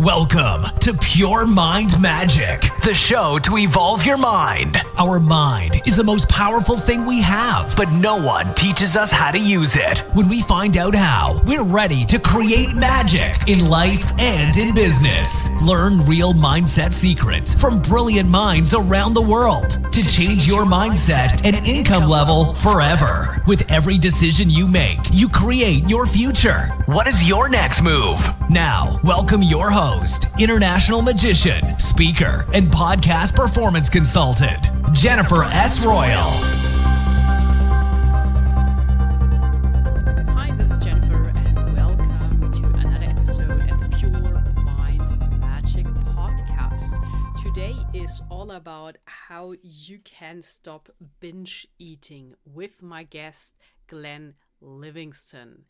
Welcome to Pure Mind Magic, the show to evolve your mind. Our mind is the most powerful thing we have, but no one teaches us how to use it. When we find out how, we're ready to create magic in life and in business. Learn real mindset secrets from brilliant minds around the world to change your mindset and income level forever. With every decision you make, you create your future. What is your next move? Now, welcome your host, international magician, speaker, and podcast performance consultant, Jennifer S. Royal. Hi, this is Jennifer, and welcome to another episode at the Pure Mind Magic podcast. Today is all about how you can stop binge eating with my guest, Glenn Livingston.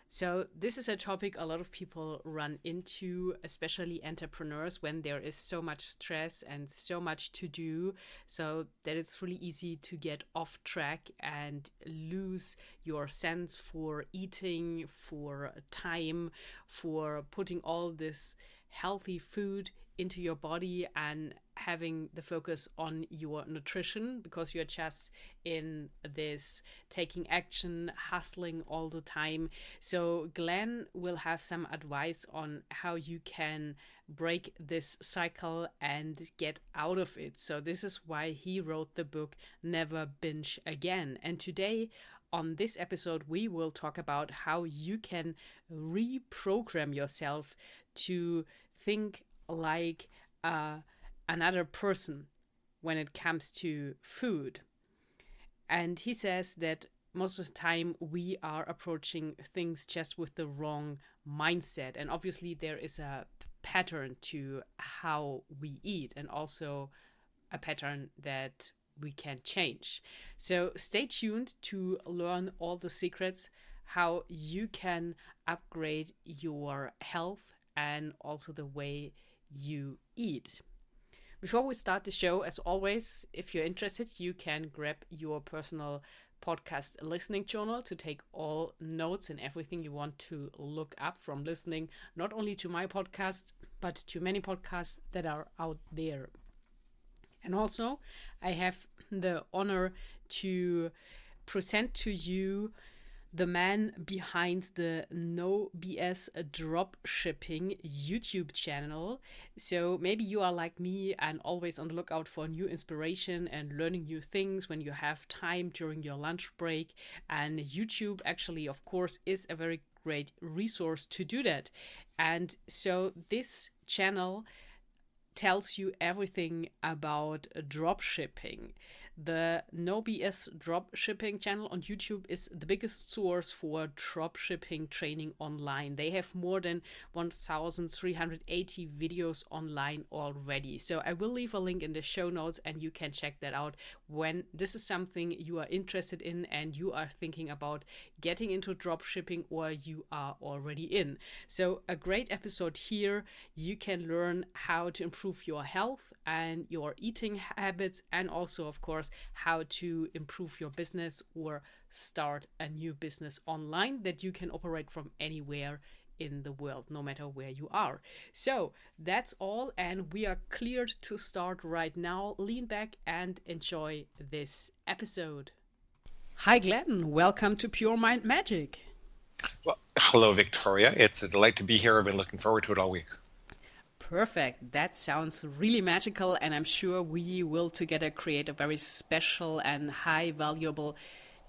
So this is a topic a lot of people run into, especially entrepreneurs, when there is so much stress and so much to do, so that it's really easy to get off track and lose your sense for eating, for time, for putting all this healthy food into your body and having the focus on your nutrition, because you're just in this taking action, hustling all the time. So Glenn will have some advice on how you can break this cycle and get out of it. So this is why he wrote the book Never Binge Again. And today on this episode, we will talk about how you can reprogram yourself to think like another person when it comes to food. And he says that most of the time we are approaching things just with the wrong mindset. And obviously there is a pattern to how we eat, and also a pattern that we can change. So stay tuned to learn all the secrets, how you can upgrade your health and also the way you eat. Before we start the show, as always, if you're interested, you can grab your personal podcast listening journal to take all notes and everything you want to look up from listening, not only to my podcast, but to many podcasts that are out there. And also, I have the honor to present to you the man behind the No BS Dropshipping YouTube channel. So maybe you are like me and always on the lookout for new inspiration and learning new things when you have time during your lunch break. And YouTube actually, of course, is a very great resource to do that. And so this channel tells you everything about dropshipping. The No BS Dropshipping channel on YouTube is the biggest source for dropshipping training online. They have more than 1,380 videos online already. So I will leave a link in the show notes and you can check that out when this is something you are interested in and you are thinking about getting into dropshipping or you are already in. So a great episode here. You can learn how to improve your health and your eating habits, and also, of course, how to improve your business or start a new business online that you can operate from anywhere in the world, no matter where you are. So that's all, and we are cleared to start right now. Lean back and enjoy this episode. Hi, Glenn. Welcome to Pure Mind Magic. Well, hello, Victoria. It's a delight to be here. I've been looking forward to it all week. Perfect. That sounds really magical, and I'm sure we will together create a very special and high valuable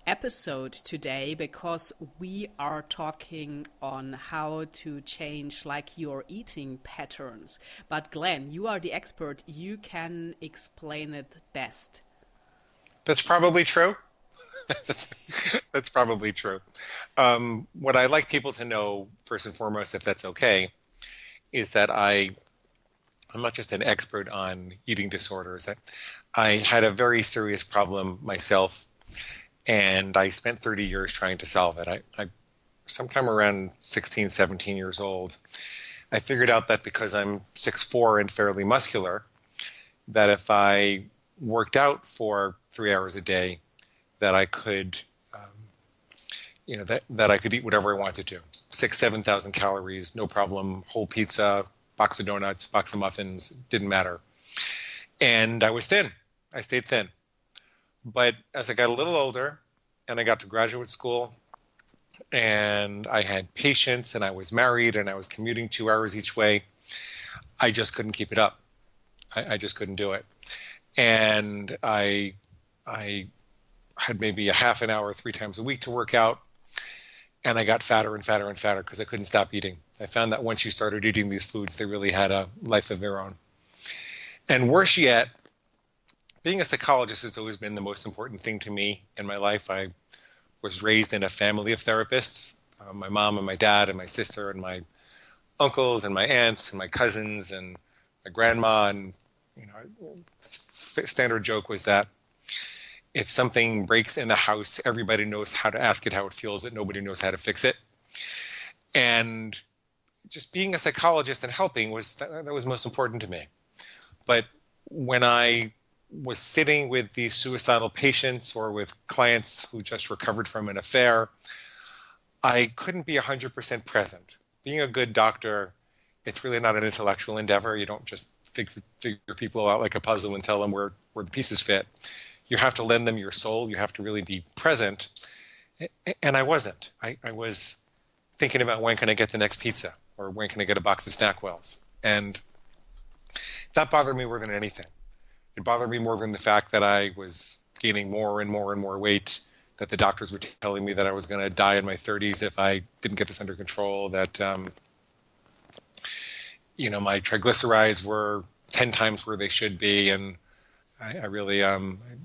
episode today, because we are talking on how to change like your eating patterns. But Glenn, you are the expert. You can explain it best. That's probably true. That's probably true. What I'd like people to know, first and foremost, if that's okay, is that I'm not just an expert on eating disorders. I had a very serious problem myself, and I spent 30 years trying to solve it. I sometime around 16, 17 years old, I figured out that because I'm 6'4" and fairly muscular, that if I worked out for 3 hours a day, that I could that I could eat whatever I wanted to. 6,000, 7,000 calories, no problem. Whole pizza, box of donuts, box of muffins, didn't matter. And I was thin. I stayed thin. But as I got a little older and I got to graduate school and I had patients and I was married and I was commuting 2 hours each way, I just couldn't keep it up. I just couldn't do it. And I had maybe a half an hour 3 times a week to work out. And I got fatter and fatter and fatter because I couldn't stop eating. I found that once you started eating these foods, they really had a life of their own. And worse yet, being a psychologist has always been the most important thing to me in my life. I was raised in a family of therapists. My mom and my dad and my sister and my uncles and my aunts and my cousins and my grandma. And standard joke was that if something breaks in the house, everybody knows how to ask it how it feels, but nobody knows how to fix it. And just being a psychologist and helping that was most important to me. But when I was sitting with these suicidal patients or with clients who just recovered from an affair, I couldn't be 100% present. Being a good doctor, it's really not an intellectual endeavor. You don't just figure people out like a puzzle and tell them where the pieces fit. You have to lend them your soul. You have to really be present. And I wasn't. I was thinking about when can I get the next pizza or when can I get a box of SnackWells. And that bothered me more than anything. It bothered me more than the fact that I was gaining more and more and more weight, that the doctors were telling me that I was going to die in my 30s if I didn't get this under control, that my triglycerides were 10 times where they should be, and I really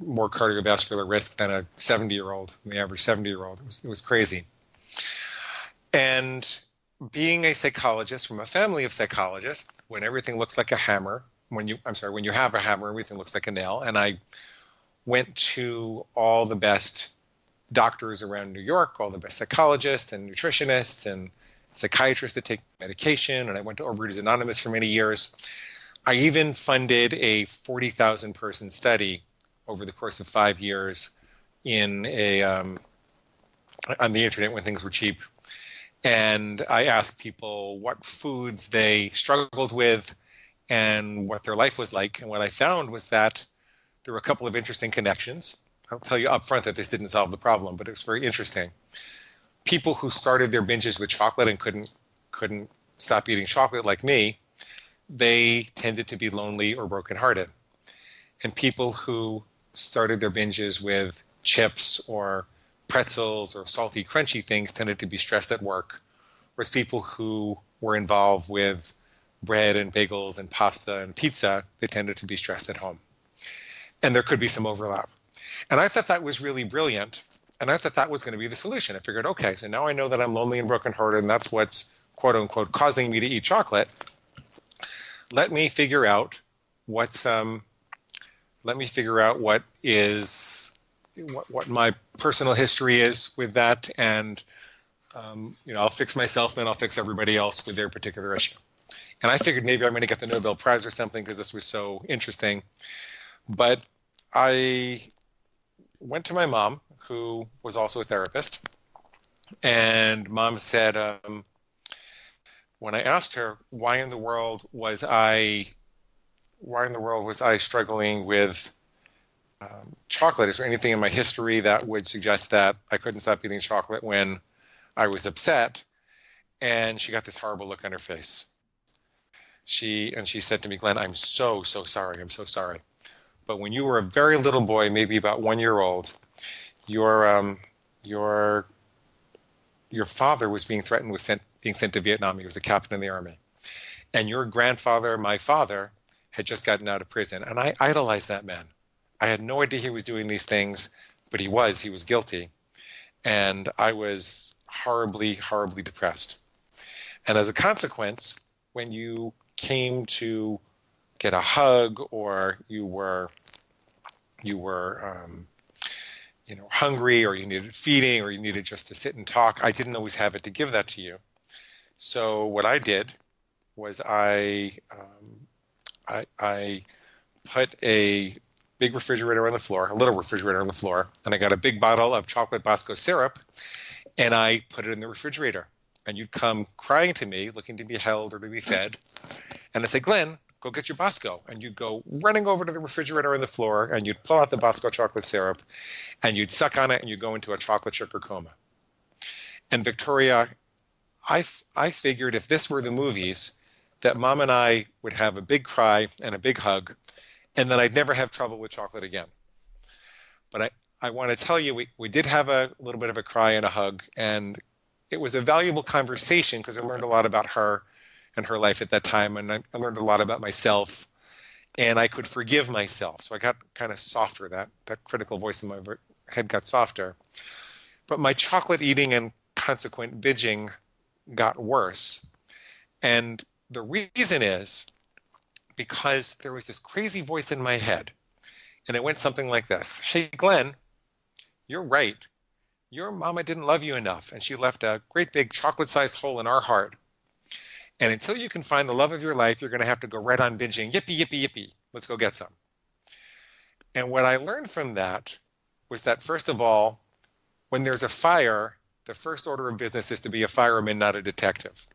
more cardiovascular risk than a 70-year-old, the average 70-year-old. It was crazy. And being a psychologist from a family of psychologists, when everything looks like a hammer, when you have a hammer, everything looks like a nail. And I went to all the best doctors around New York, all the best psychologists and nutritionists and psychiatrists that take medication. And I went to Overeaters Anonymous for many years. I even funded a 40,000 person study over the course of 5 years on the internet when things were cheap. And I asked people what foods they struggled with and what their life was like. And what I found was that there were a couple of interesting connections. I'll tell you up front that this didn't solve the problem, but it was very interesting. People who started their binges with chocolate and couldn't stop eating chocolate like me, they tended to be lonely or brokenhearted. And people who started their binges with chips or pretzels or salty, crunchy things tended to be stressed at work, whereas people who were involved with bread and bagels and pasta and pizza, they tended to be stressed at home. And there could be some overlap. And I thought that was really brilliant. And I thought that was going to be the solution. I figured, okay, so now I know that I'm lonely and brokenhearted, and that's what's, quote unquote, causing me to eat chocolate. Let me figure out what my personal history is with that, and I'll fix myself, then I'll fix everybody else with their particular issue. And I figured maybe I'm going to get the Nobel Prize or something because this was so interesting. But I went to my mom, who was also a therapist, and mom said, when I asked her why in the world was I struggling with chocolate, is there anything in my history that would suggest that I couldn't stop eating chocolate when I was upset? And she got this horrible look on her face. She said to me, Glenn, I'm so sorry. I'm so sorry. But when you were a very little boy, maybe about 1 year old, your father was being threatened with being sent to Vietnam. He was a captain in the army. And your grandfather, my father, had just gotten out of prison. And I idolized that man. I had no idea he was doing these things, but he was guilty. And I was horribly, horribly depressed. And as a consequence, when you came to get a hug, or you were hungry, or you needed feeding, or you needed just to sit and talk, I didn't always have it to give that to you. So what I did was I put a big refrigerator on the floor, a little refrigerator on the floor, and I got a big bottle of chocolate Bosco syrup, and I put it in the refrigerator. and you'd come crying to me, looking to be held or to be fed. And I'd say, Glenn, go get your Bosco. And you'd go running over to the refrigerator on the floor, and you'd pull out the Bosco chocolate syrup, and you'd suck on it, and you'd go into a chocolate sugar coma. And Victoria, I figured if this were the movies, that Mom and I would have a big cry and a big hug, and then I'd never have trouble with chocolate again. But I want to tell you, we did have a little bit of a cry and a hug, and it was a valuable conversation because I learned a lot about her and her life at that time, and I learned a lot about myself, and I could forgive myself. So I got kind of softer. That critical voice in my head got softer. But my chocolate eating and consequent binging got worse. And the reason is because there was this crazy voice in my head, and it went something like this. Hey, Glenn, you're right. Your mama didn't love you enough, and she left a great big chocolate-sized hole in our heart. And until you can find the love of your life, you're going to have to go right on binging. Yippee, yippee, yippee. Let's go get some. And what I learned from that was that, first of all, when there's a fire, the first order of business is to be a fireman, not a detective.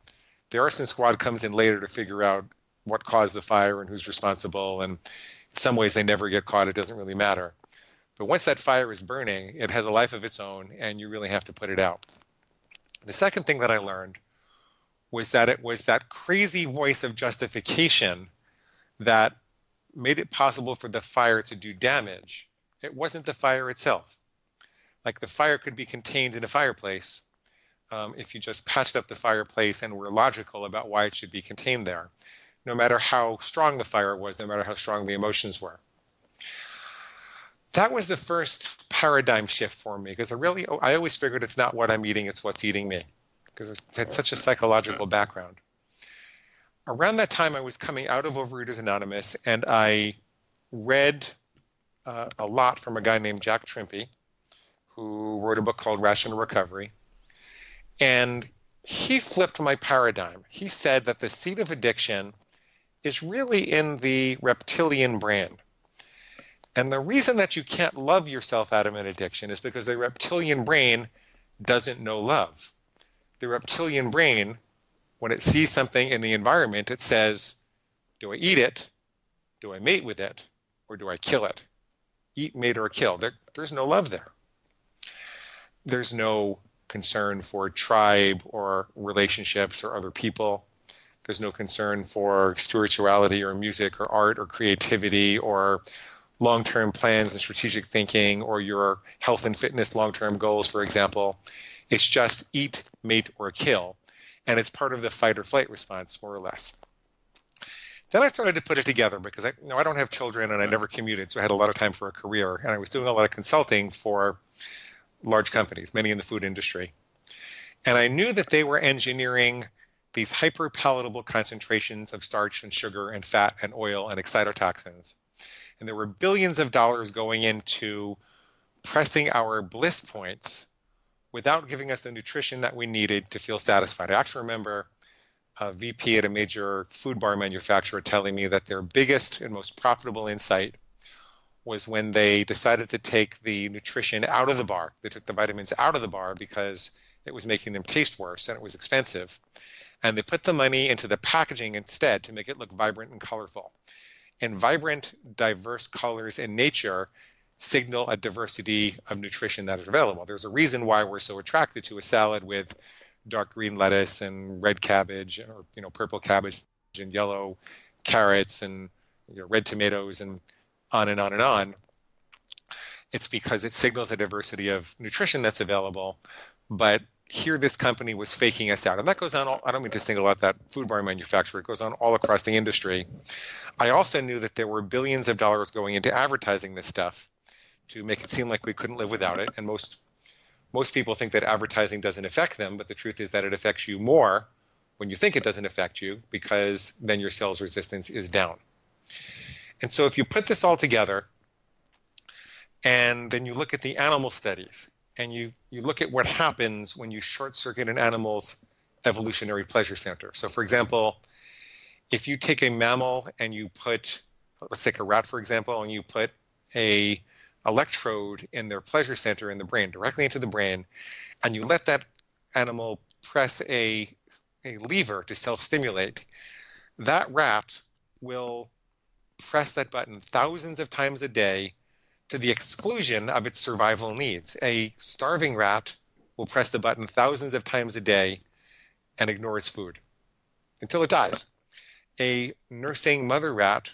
The arson squad comes in later to figure out what caused the fire and who's responsible. And in some ways, they never get caught. It doesn't really matter. But once that fire is burning, it has a life of its own, and you really have to put it out. The second thing that I learned was that it was that crazy voice of justification that made it possible for the fire to do damage. It wasn't the fire itself. Like, the fire could be contained in a fireplace if you just patched up the fireplace and were logical about why it should be contained there, no matter how strong the fire was, no matter how strong the emotions were. That was the first paradigm shift for me, because I always figured it's not what I'm eating, it's what's eating me, because it had such a psychological background. Around that time, I was coming out of Overeaters Anonymous, and I read a lot from a guy named Jack Trimpey, who wrote a book called Rational Recovery. And he flipped my paradigm. He said that the seed of addiction is really in the reptilian brain. And the reason that you can't love yourself out of an addiction is because the reptilian brain doesn't know love. The reptilian brain, when it sees something in the environment, it says, do I eat it? Do I mate with it? Or do I kill it? Eat, mate, or kill. There's no love there. There's no concern for tribe or relationships or other people. There's no concern for spirituality or music or art or creativity or long-term plans and strategic thinking or your health and fitness long-term goals, for example. It's just eat, mate, or kill. And it's part of the fight or flight response, more or less. Then I started to put it together because I don't have children and I never commuted, so I had a lot of time for a career. And I was doing a lot of consulting for large companies, many in the food industry. And I knew that they were engineering these hyper-palatable concentrations of starch and sugar and fat and oil and excitotoxins. And there were billions of dollars going into pressing our bliss points without giving us the nutrition that we needed to feel satisfied. I actually remember a VP at a major food bar manufacturer telling me that their biggest and most profitable insight was when they decided to take the nutrition out of the bar. They took the vitamins out of the bar because it was making them taste worse and it was expensive. And they put the money into the packaging instead to make it look vibrant and colorful. And vibrant, diverse colors in nature signal a diversity of nutrition that is available. There's a reason why we're so attracted to a salad with dark green lettuce and red cabbage, or purple cabbage and yellow carrots and red tomatoes and on and on and on. It's because it signals a diversity of nutrition that's available. But here this company was faking us out. And that goes on, I don't mean to single out that food bar manufacturer, it goes on all across the industry. I also knew that there were billions of dollars going into advertising this stuff to make it seem like we couldn't live without it. And most people think that advertising doesn't affect them, but the truth is that it affects you more when you think it doesn't affect you, because then your sales resistance is down. And so if you put this all together, and then you look at the animal studies, and you look at what happens when you short circuit an animal's evolutionary pleasure center. So for example, if you take a mammal and you put, let's take a rat for example, and you put a electrode in their pleasure center in the brain, directly into the brain, and you let that animal press a lever to self-stimulate, that rat will press that button thousands of times a day to the exclusion of its survival needs. A starving rat will press the button thousands of times a day and ignore its food until it dies. A nursing mother rat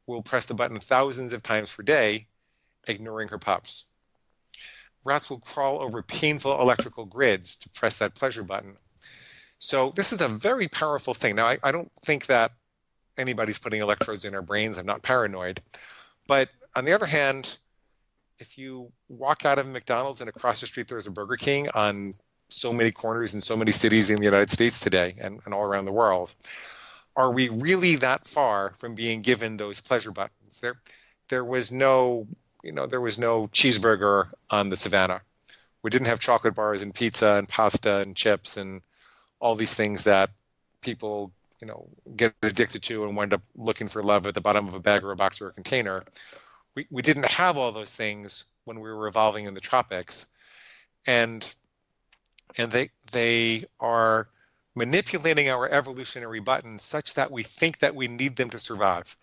will press the button thousands of times per day, ignoring her pups. Rats will crawl over painful electrical grids to press that pleasure button. So this is a very powerful thing. Now, I don't think that anybody's putting electrodes in our brains. I'm not paranoid. But on the other hand, if you walk out of McDonald's and across the street there's a Burger King on so many corners in so many cities in the United States today and all around the world, are we really that far from being given those pleasure buttons? There was no cheeseburger on the Savannah. We didn't have chocolate bars and pizza and pasta and chips and all these things that people, get addicted to and wind up looking for love at the bottom of a bag or a box or a container. We didn't have all those things when we were evolving in the tropics, and they are manipulating our evolutionary buttons such that we think that we need them to survive.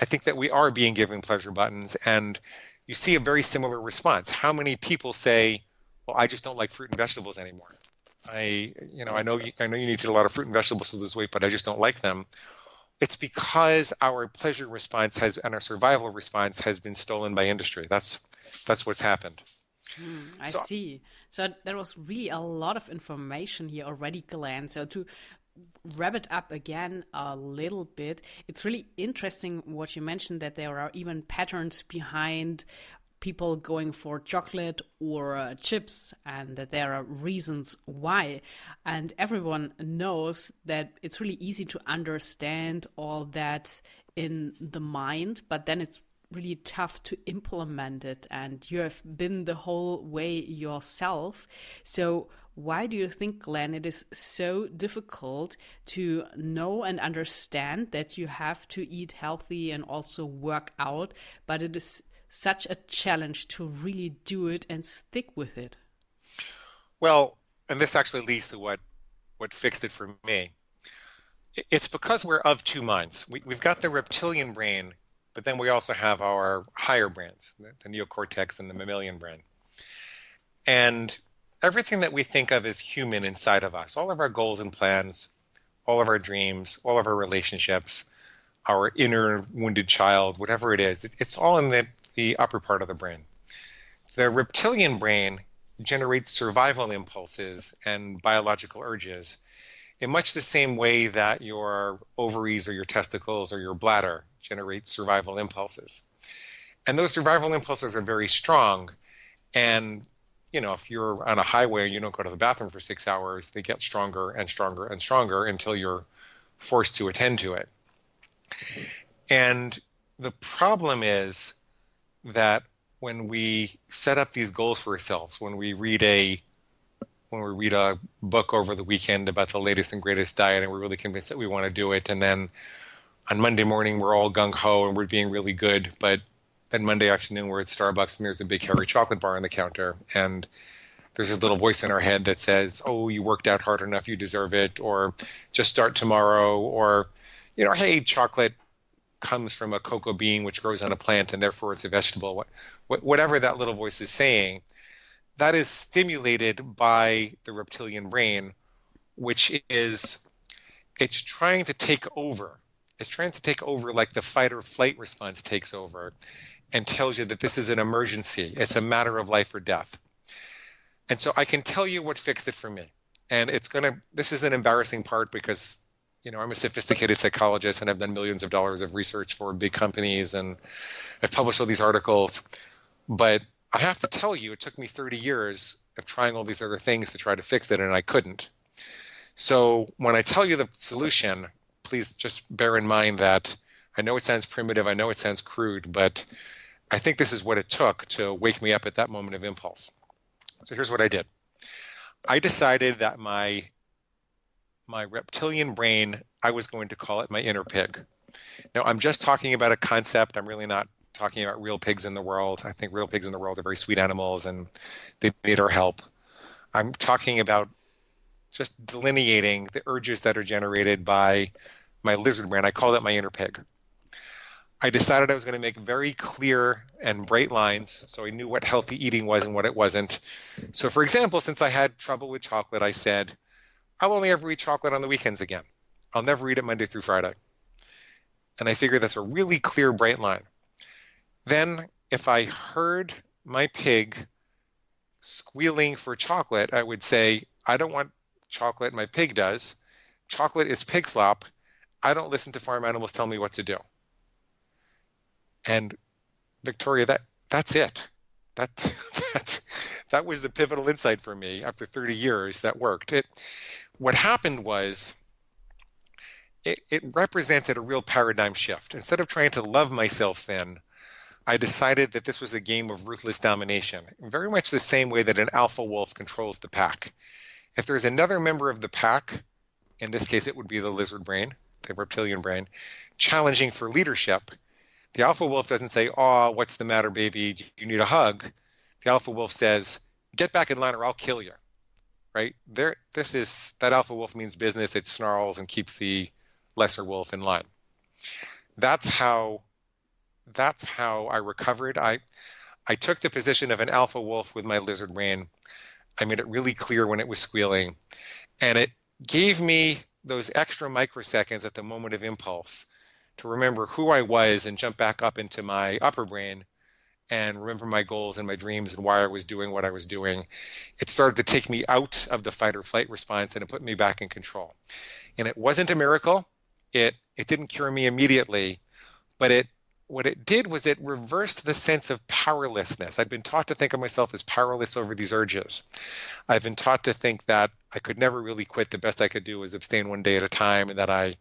I think that we are being given pleasure buttons, and you see a very similar response. How many people say, "Well, I just don't like fruit and vegetables anymore. I know you need to eat a lot of fruit and vegetables to lose weight, but I just don't like them." It's because our pleasure response and our survival response has been stolen by industry. That's what's happened. I see. So there was really a lot of information here already, Glenn. So to wrap it up again a little bit, it's really interesting what you mentioned, that there are even patterns behind people going for chocolate or chips, and that there are reasons why. And everyone knows that it's really easy to understand all that in the mind, but then it's really tough to implement it. And you have been the whole way yourself. So why do you think, Glenn, it is so difficult to know and understand that you have to eat healthy and also work out, but it is such a challenge to really do it and stick with it? Well, and this actually leads to what fixed it for me. It's because we're of two minds. We've got the reptilian brain, but then we also have our higher brains, the neocortex and the mammalian brain. And everything that we think of as human inside of us, all of our goals and plans, all of our dreams, all of our relationships, our inner wounded child, whatever it is, it's all in the upper part of the brain. The reptilian brain generates survival impulses and biological urges in much the same way that your ovaries or your testicles or your bladder generate survival impulses. And those survival impulses are very strong. And, if you're on a highway and you don't go to the bathroom for 6 hours, they get stronger and stronger and stronger until you're forced to attend to it. And the problem is that when we set up these goals for ourselves, when we read a book over the weekend about the latest and greatest diet and we're really convinced that we want to do it, and then on Monday morning we're all gung-ho and we're being really good, but then Monday afternoon we're at Starbucks and there's a big hairy chocolate bar on the counter, and there's a little voice in our head that says, "Oh, you worked out hard enough, you deserve it," or "Just start tomorrow," or "Hey, chocolate comes from a cocoa bean which grows on a plant and therefore it's a vegetable." Whatever that little voice is saying, that is stimulated by the reptilian brain, which is, it's trying to take over. It's trying to take over like the fight or flight response takes over and tells you that this is an emergency. It's a matter of life or death. And so I can tell you what fixed it for me. And this is an embarrassing part because I'm a sophisticated psychologist and I've done millions of dollars of research for big companies and I've published all these articles. But I have to tell you, it took me 30 years of trying all these other things to try to fix it, and I couldn't. So when I tell you the solution, please just bear in mind that I know it sounds primitive, I know it sounds crude, but I think this is what it took to wake me up at that moment of impulse. So here's what I did. I decided that my reptilian brain, I was going to call it my inner pig. Now, I'm just talking about a concept. I'm really not talking about real pigs in the world. I think real pigs in the world are very sweet animals and they need our help. I'm talking about just delineating the urges that are generated by my lizard brain. I call that my inner pig. I decided I was going to make very clear and bright lines so I knew what healthy eating was and what it wasn't. So for example, since I had trouble with chocolate, I said, I'll only ever eat chocolate on the weekends again. I'll never eat it Monday through Friday. And I figured that's a really clear, bright line. Then if I heard my pig squealing for chocolate, I would say, I don't want chocolate, my pig does. Chocolate is pig slop. I don't listen to farm animals tell me what to do. And Victoria, that's it. That was the pivotal insight for me after 30 years that worked. What happened was it represented a real paradigm shift. Instead of trying to love myself then, I decided that this was a game of ruthless domination, very much the same way that an alpha wolf controls the pack. If there's another member of the pack, in this case it would be the lizard brain, the reptilian brain, challenging for leadership, the alpha wolf doesn't say, oh, what's the matter, baby? You need a hug. The alpha wolf says, get back in line or I'll kill you, right? That alpha wolf means business. It snarls and keeps the lesser wolf in line. That's how I recovered. I took the position of an alpha wolf with my lizard brain. I made it really clear when it was squealing. And it gave me those extra microseconds at the moment of impulse to remember who I was and jump back up into my upper brain and remember my goals and my dreams and why I was doing what I was doing. It started to take me out of the fight or flight response and it put me back in control. And it wasn't a miracle. It didn't cure me immediately, but what it did was it reversed the sense of powerlessness. I'd been taught to think of myself as powerless over these urges. I've been taught to think that I could never really quit. The best I could do was abstain one day at a time, and that I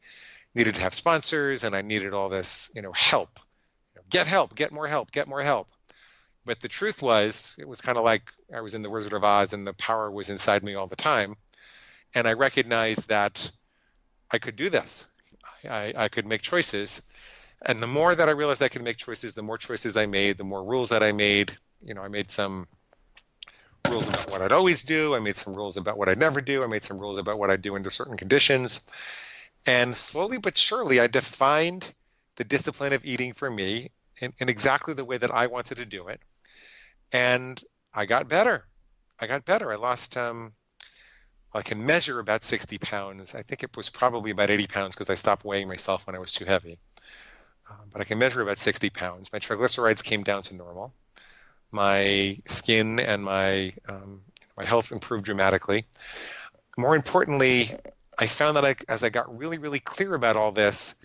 needed to have sponsors and I needed all this, help. Get help, get more help, get more help. But the truth was, it was kind of like I was in the Wizard of Oz and the power was inside me all the time. And I recognized that I could do this. I could make choices. And the more that I realized I could make choices, the more choices I made, the more rules that I made. I made some rules about what I'd always do. I made some rules about what I'd never do. I made some rules about what I'd do under certain conditions. And slowly but surely, I defined the discipline of eating for me in exactly the way that I wanted to do it. And I got better. I lost, I can measure about 60 pounds. I think it was probably about 80 pounds because I stopped weighing myself when I was too heavy. But I can measure about 60 pounds. My triglycerides came down to normal. My skin and my health improved dramatically. More importantly, I found that as I got really, really clear about all this,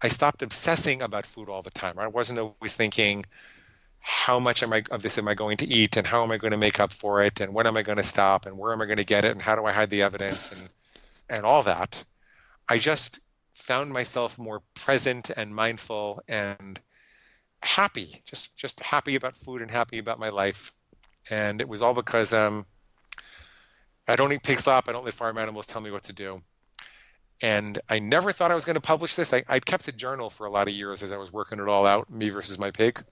I stopped obsessing about food all the time. I wasn't always thinking, how much of this am I going to eat, and how am I going to make up for it, and when am I going to stop, and where am I going to get it, and how do I hide the evidence, and all that. I just found myself more present and mindful and happy, just happy about food and happy about my life. And it was all because I don't eat pig slop. I don't let farm animals tell me what to do. And I never thought I was going to publish this. I'd kept a journal for a lot of years as I was working it all out, me versus my pig.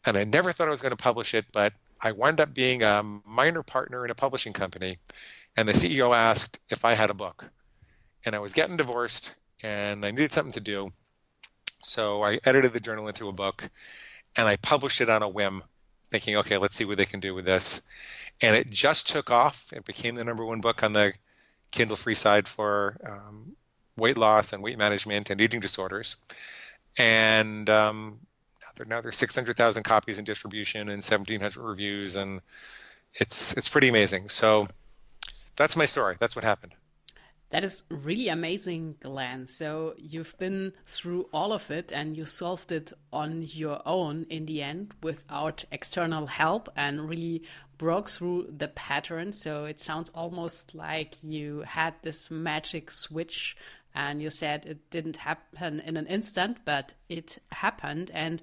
And I never thought I was going to publish it, but I wound up being a minor partner in a publishing company. And the CEO asked if I had a book. And I was getting divorced and I needed something to do. So I edited the journal into a book and I published it on a whim, thinking, okay, let's see what they can do with this. And it just took off. It became the #1 book on the Kindle free side for weight loss and weight management and eating disorders. And now there's 600,000 copies in distribution and 1,700 reviews, and it's pretty amazing. So that's my story. That's what happened. That is really amazing, Glenn. So you've been through all of it and you solved it on your own in the end without external help and really broke through the pattern. So it sounds almost like you had this magic switch and you said it didn't happen in an instant, but it happened. And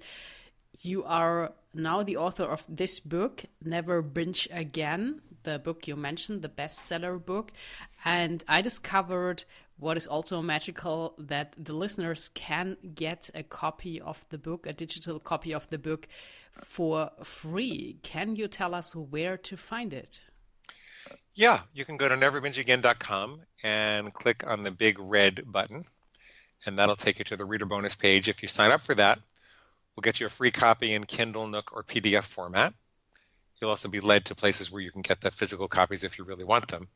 you are now the author of this book, Never Binge Again, the book you mentioned, the bestseller book. And I discovered what is also magical, that the listeners can get a copy of the book, a digital copy of the book for free. Can you tell us where to find it? Yeah, you can go to neverbingeagain.com and click on the big red button, and that'll take you to the reader bonus page. If you sign up for that, we'll get you a free copy in Kindle, Nook, or PDF format. You'll also be led to places where you can get the physical copies if you really want them.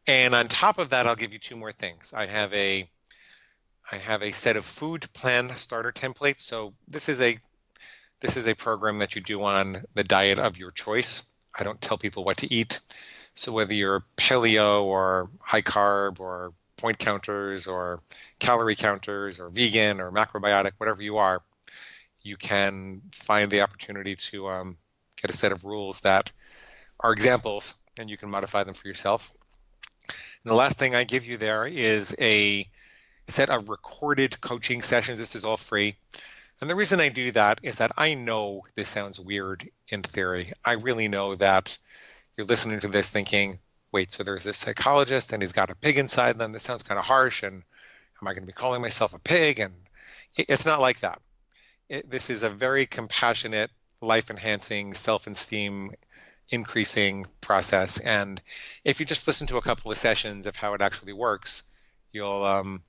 And on top of that, I'll give you two more things. I have a set of food plan starter templates. So this is a program that you do on the diet of your choice. I don't tell people what to eat. So whether you're paleo or high carb or point counters or calorie counters or vegan or macrobiotic, whatever you are, you can find the opportunity to get a set of rules that are examples, and you can modify them for yourself. And the last thing I give you there is a set of recorded coaching sessions. This is all free. And the reason I do that is that I know this sounds weird in theory. I really know that you're listening to this thinking, wait, so there's this psychologist and he's got a pig inside them. This sounds kind of harsh. And am I going to be calling myself a pig? And it's not like that. This is a very compassionate, life-enhancing, self-esteem increasing process. And if you just listen to a couple of sessions of how it actually works, you'll, I'm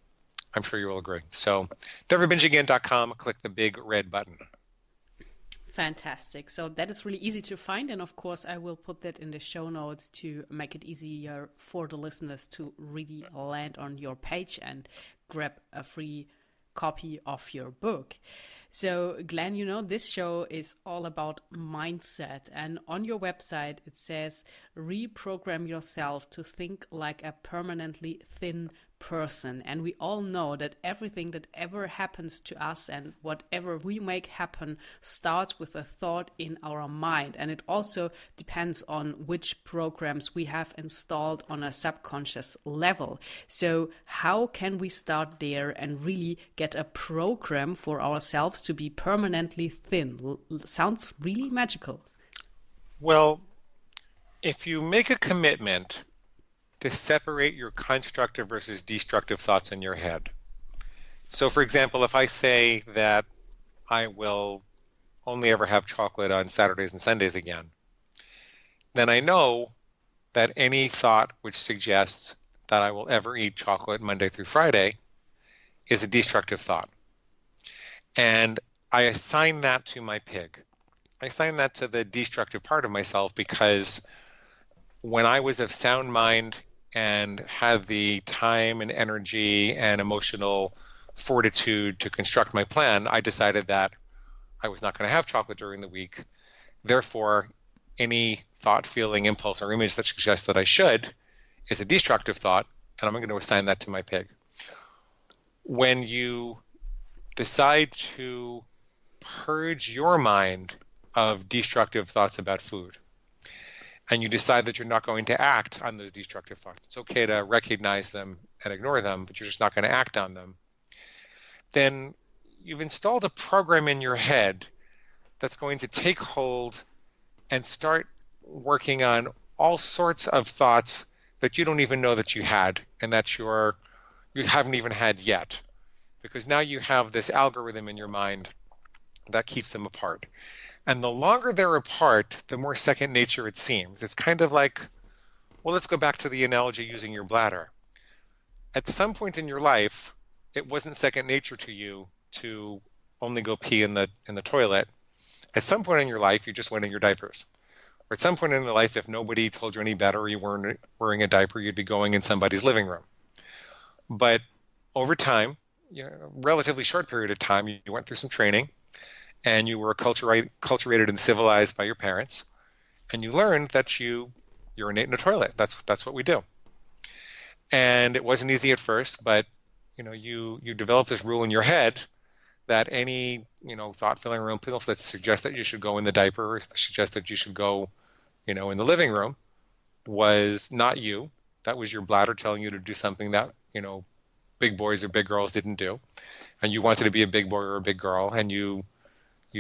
sure you will agree. So neverbingeagain.com, click the big red button. Fantastic. So that is really easy to find. And of course, I will put that in the show notes to make it easier for the listeners to really land on your page and grab a free copy of your book. So Glenn, this show is all about mindset. And on your website, it says, reprogram yourself to think like a permanently thin person. And we all know that everything that ever happens to us and whatever we make happen starts with a thought in our mind. And it also depends on which programs we have installed on a subconscious level. So how can we start there and really get a program for ourselves to be permanently thin? Sounds really magical. Well, if you make a commitment to separate your constructive versus destructive thoughts in your head. So for example, if I say that I will only ever have chocolate on Saturdays and Sundays again, then I know that any thought which suggests that I will ever eat chocolate Monday through Friday is a destructive thought. And I assign that to my pig. I assign that to the destructive part of myself because when I was of sound mind and had the time and energy and emotional fortitude to construct my plan, I decided that I was not going to have chocolate during the week. Therefore, any thought, feeling, impulse, or image that suggests that I should is a destructive thought, and I'm going to assign that to my pig. When you decide to purge your mind of destructive thoughts about food, and you decide that you're not going to act on those destructive thoughts, it's okay to recognize them and ignore them, but you're just not going to act on them, then you've installed a program in your head that's going to take hold and start working on all sorts of thoughts that you don't even know that you had and that you haven't even had yet, because now you have this algorithm in your mind that keeps them apart. And the longer they're apart, the more second nature it seems. It's kind of like, well, let's go back to the analogy using your bladder. At some point in your life, it wasn't second nature to you to only go pee in the toilet. At some point in your life, you just went in your diapers. Or at some point in your life, if nobody told you any better, or you weren't wearing a diaper, you'd be going in somebody's living room. But over time, a relatively short period of time, you went through some training, and you were acculturated and civilized by your parents, and you learned that you urinate in a toilet. That's what we do. And it wasn't easy at first, but you develop this rule in your head that any thought, feeling, or impulse that suggests that you should go in the diaper, or suggests that you should go in the living room, was not you. That was your bladder telling you to do something that big boys or big girls didn't do, and you wanted to be a big boy or a big girl, and you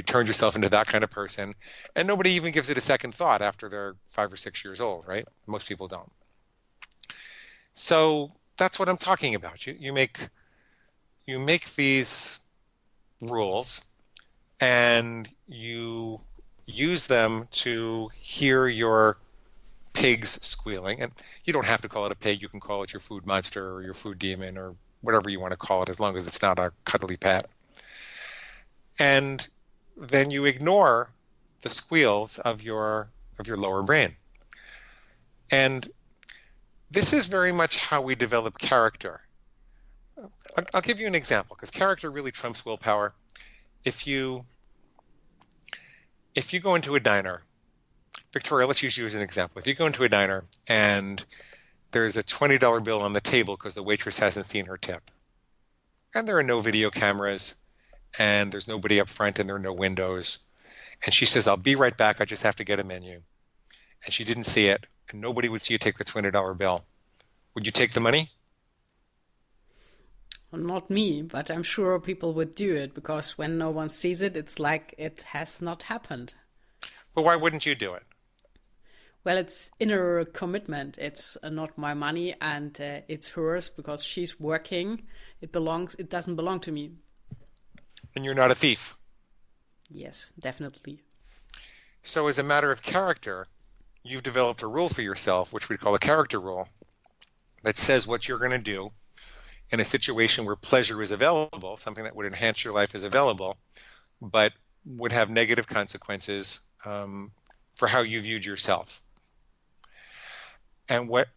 turned yourself into that kind of person, and nobody even gives it a second thought after they're 5 or 6 years old, right? Most people don't. So that's what I'm talking about. You make these rules, and you use them to hear your pigs squealing, and you don't have to call it a pig. You can call it your food monster or your food demon or whatever you want to call it, as long as it's not a cuddly pet. And then you ignore the squeals of your lower brain. And this is very much how we develop character. I'll give you an example, because character really trumps willpower. If you go into a diner, Victoria, let's use you as an example. If you go into a diner and there's a $20 bill on the table because the waitress hasn't seen her tip, and there are no video cameras, and there's nobody up front, and there are no windows, and she says, I'll be right back, I just have to get a menu, and she didn't see it, and nobody would see you take the $20 bill, would you take the money? Well, not me, but I'm sure people would do it, because when no one sees it, it's like it has not happened. But why wouldn't you do it? Well, it's inner commitment. It's not my money, and it's hers because she's working. It doesn't belong to me. And you're not a thief. Yes, definitely. So as a matter of character, you've developed a rule for yourself, which we call a character rule, that says what you're going to do in a situation where pleasure is available, something that would enhance your life is available, but would have negative consequences for how you viewed yourself. And what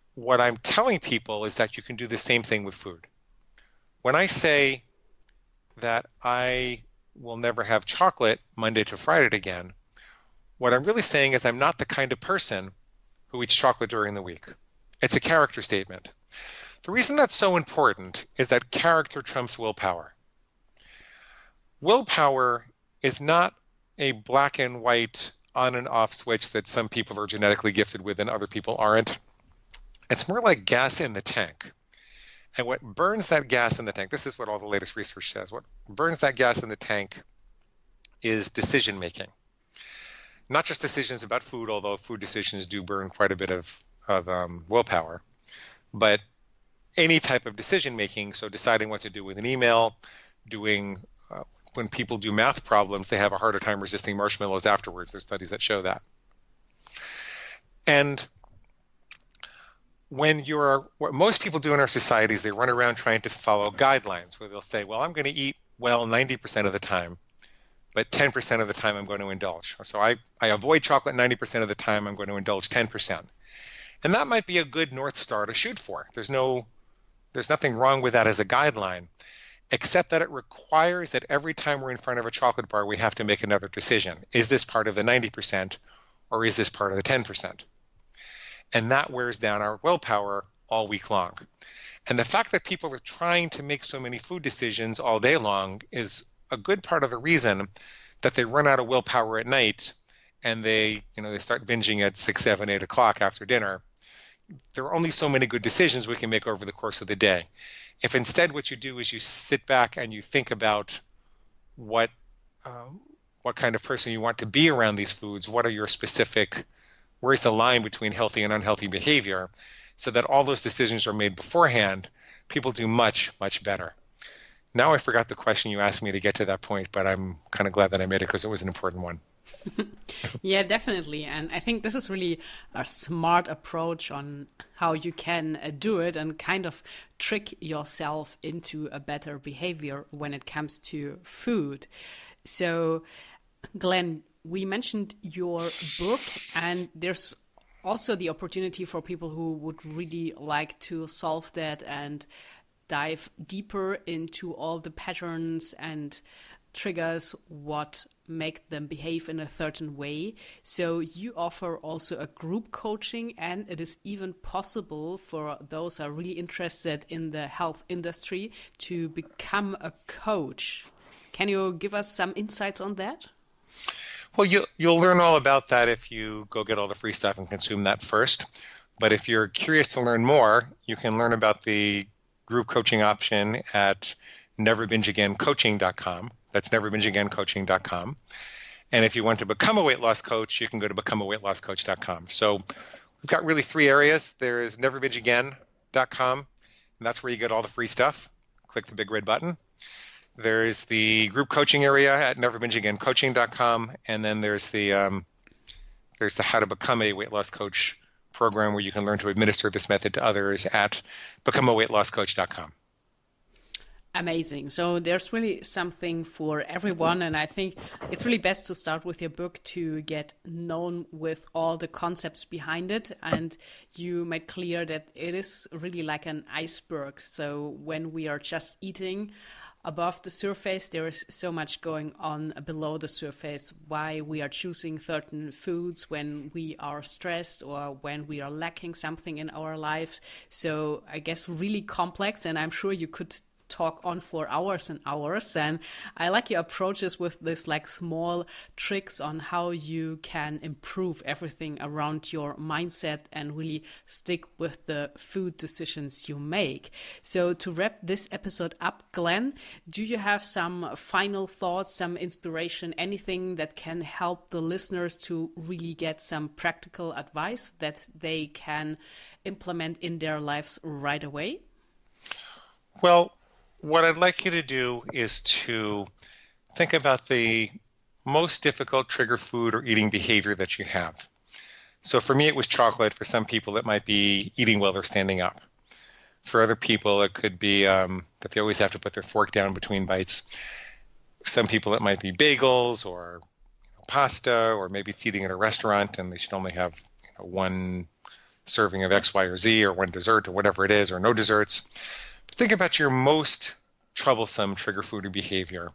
I'm telling people is that you can do the same thing with food. When I say that I will never have chocolate Monday to Friday again, what I'm really saying is I'm not the kind of person who eats chocolate during the week. It's a character statement. The reason that's so important is that character trumps willpower. Willpower is not a black and white on and off switch that some people are genetically gifted with and other people aren't. It's more like gas in the tank. And what burns that gas in the tank, this is what all the latest research says, what burns that gas in the tank is decision making. Not just decisions about food, although food decisions do burn quite a bit of willpower, but any type of decision making. So deciding what to do with an email, when people do math problems, they have a harder time resisting marshmallows afterwards. There's studies that show that. And what most people do in our societies, they run around trying to follow guidelines where they'll say, well, I'm going to eat well 90% of the time, but 10% of the time I'm going to indulge. So I avoid chocolate 90% of the time, I'm going to indulge 10%. And that might be a good North Star to shoot for. There's nothing wrong with that as a guideline, except that it requires that every time we're in front of a chocolate bar, we have to make another decision. Is this part of the 90% or is this part of the 10%? And that wears down our willpower all week long. And the fact that people are trying to make so many food decisions all day long is a good part of the reason that they run out of willpower at night and they start binging at 6, 7, 8 o'clock after dinner. There are only so many good decisions we can make over the course of the day. If instead what you do is you sit back and you think about what kind of person you want to be around these foods, what are your specific, where's the line between healthy and unhealthy behavior, so that all those decisions are made beforehand, people do much, much better. Now I forgot the question you asked me to get to that point, but I'm kind of glad that I made it because it was an important one. Yeah, definitely. And I think this is really a smart approach on how you can do it and kind of trick yourself into a better behavior when it comes to food. So, Glenn, we mentioned your book, and there's also the opportunity for people who would really like to solve that and dive deeper into all the patterns and triggers what make them behave in a certain way. So you offer also a group coaching, and it is even possible for those who are really interested in the health industry to become a coach. Can you give us some insights on that? Well, you'll learn all about that if you go get all the free stuff and consume that first. But if you're curious to learn more, you can learn about the group coaching option at neverbingeagaincoaching.com. That's neverbingeagaincoaching.com. And if you want to become a weight loss coach, you can go to becomeaweightlosscoach.com. So we've got really 3 areas. There is neverbingeagain.com, and that's where you get all the free stuff. Click the big red button. There is the group coaching area at neverbingeagaincoaching.com, and then there's the how to become a weight loss coach program where you can learn to administer this method to others at becomeaweightlosscoach.com. Amazing. So there's really something for everyone. And I think it's really best to start with your book to get known with all the concepts behind it. And you made clear that it is really like an iceberg. So when we are just eating above the surface, there is so much going on below the surface, why we are choosing certain foods when we are stressed or when we are lacking something in our lives. So I guess really complex, and I'm sure you could talk on for hours and hours. And I like your approaches with this like small tricks on how you can improve everything around your mindset and really stick with the food decisions you make. So to wrap this episode up, Glenn, do you have some final thoughts, some inspiration, anything that can help the listeners to really get some practical advice that they can implement in their lives right away? Well, what I'd like you to do is to think about the most difficult trigger food or eating behavior that you have. So for me, it was chocolate. For some people, it might be eating while they're standing up. For other people, it could be that they always have to put their fork down between bites. Some people, it might be bagels or pasta, or maybe it's eating at a restaurant and they should only have one serving of X, Y, or Z, or one dessert, or whatever it is, or no desserts. Think about your most troublesome trigger food or behavior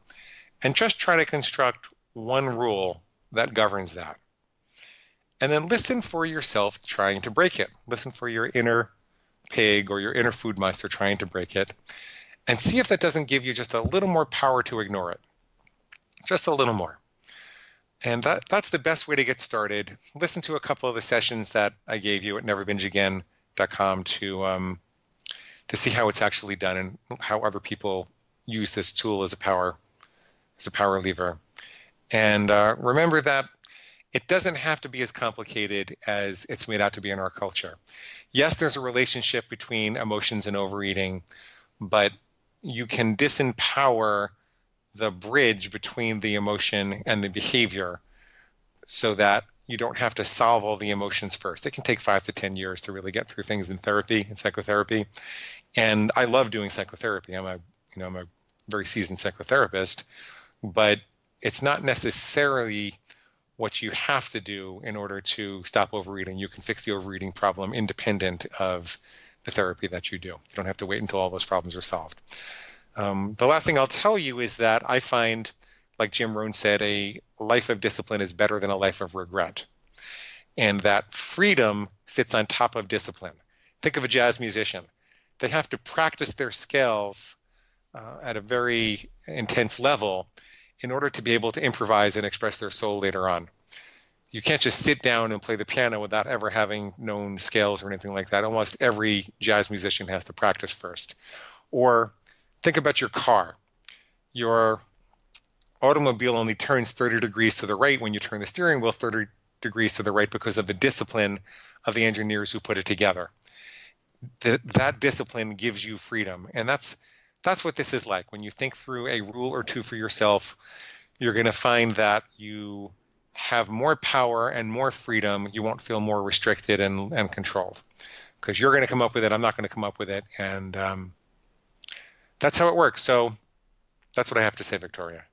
and just try to construct one rule that governs that. And then listen for yourself trying to break it. Listen for your inner pig or your inner food monster trying to break it, and see if that doesn't give you just a little more power to ignore it. Just a little more. And that's the best way to get started. Listen to a couple of the sessions that I gave you at neverbingeagain.com to see how it's actually done and how other people use this tool as a power lever. And remember that it doesn't have to be as complicated as it's made out to be in our culture. Yes, there's a relationship between emotions and overeating, but you can disempower the bridge between the emotion and the behavior so that you don't have to solve all the emotions first. It can take 5 to 10 years to really get through things in therapy and psychotherapy. And I love doing psychotherapy. I'm a very seasoned psychotherapist, but it's not necessarily what you have to do in order to stop overeating. You can fix the overeating problem independent of the therapy that you do. You don't have to wait until all those problems are solved. The last thing I'll tell you is that I find, like Jim Rohn said, a life of discipline is better than a life of regret. And that freedom sits on top of discipline. Think of a jazz musician. They have to practice their scales at a very intense level in order to be able to improvise and express their soul later on. You can't just sit down and play the piano without ever having known scales or anything like that. Almost every jazz musician has to practice first. Or think about your car. Your automobile only turns 30 degrees to the right when you turn the steering wheel 30 degrees to the right because of the discipline of the engineers who put it together. That discipline gives you freedom. And that's what this is like. When you think through a rule or two for yourself, you're going to find that you have more power and more freedom. You won't feel more restricted and controlled because you're going to come up with it. I'm not going to come up with it. And that's how it works. So that's what I have to say, Victoria.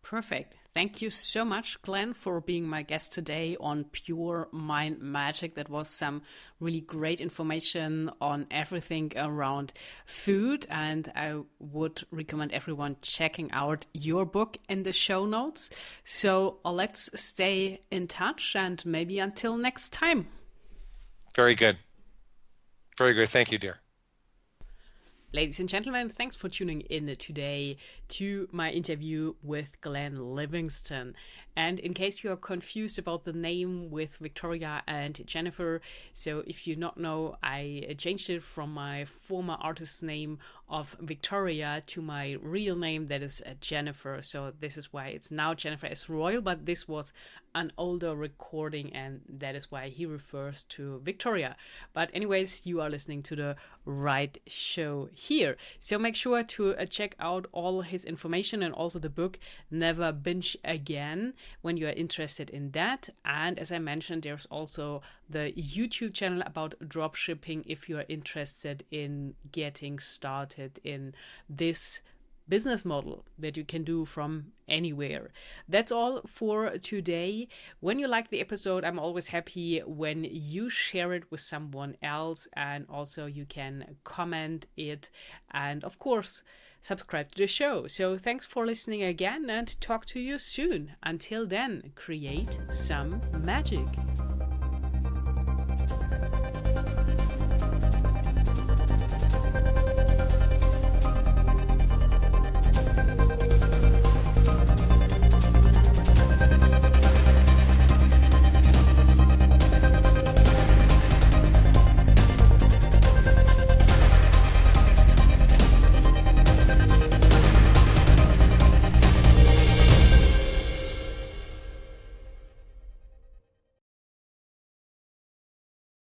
Perfect. Thank you so much, Glenn, for being my guest today on Pure Mind Magic. That was some really great information on everything around food. And I would recommend everyone checking out your book in the show notes. So let's stay in touch and maybe until next time. Very good. Very good. Thank you, dear. Ladies and gentlemen, thanks for tuning in today to my interview with Glenn Livingston. And in case you are confused about the name with Victoria and Jennifer, so if you not know, I changed it from my former artist's name of Victoria to my real name, that is Jennifer. So this is why it's now Jennifer S. Royal, but this was an older recording and that is why he refers to Victoria. But anyways, you are listening to the right show here. So make sure to check out all his information and also the book Never Binge Again. when you are interested in that. And as I mentioned, there's also the YouTube channel about dropshipping if you are interested in getting started in this business model that you can do from anywhere. That's all for today. When you like the episode, I'm always happy when you share it with someone else, and also you can comment it and of course subscribe to the show. So thanks for listening again, and talk to you soon. Until then, create some magic.